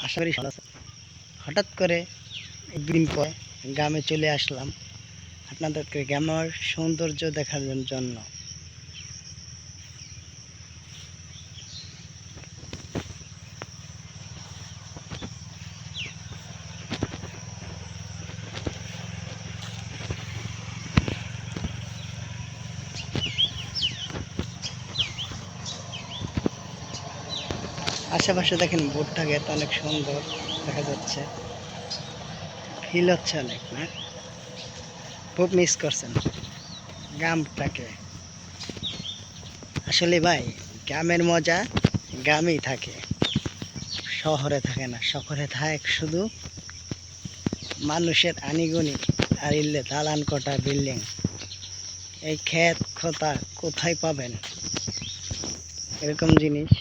আশা করি ভালো আছেন। হঠাৎ করে একদিন পর গ্রামে চলে আসলাম আপনাদেরকে গ্রামের সৌন্দর্য দেখানোর জন্য। আশেপাশে দেখেন ভুট্টা ক্ষেত অনেক সুন্দর দেখা যাচ্ছে, ফিল হচ্ছে অনেক, না? খুব মিস করছেন গ্রামটাকে। আসলে ভাই, গ্রামের মজা গ্রামেই থাকে, শহরে থাকে না। শহরে থাকে শুধু মানুষের আনিগুনি আর ইল্লে দালান কোঠা বিল্ডিং। এই ক্ষেত খোতা কোথায় পাবেন এরকম জিনিস?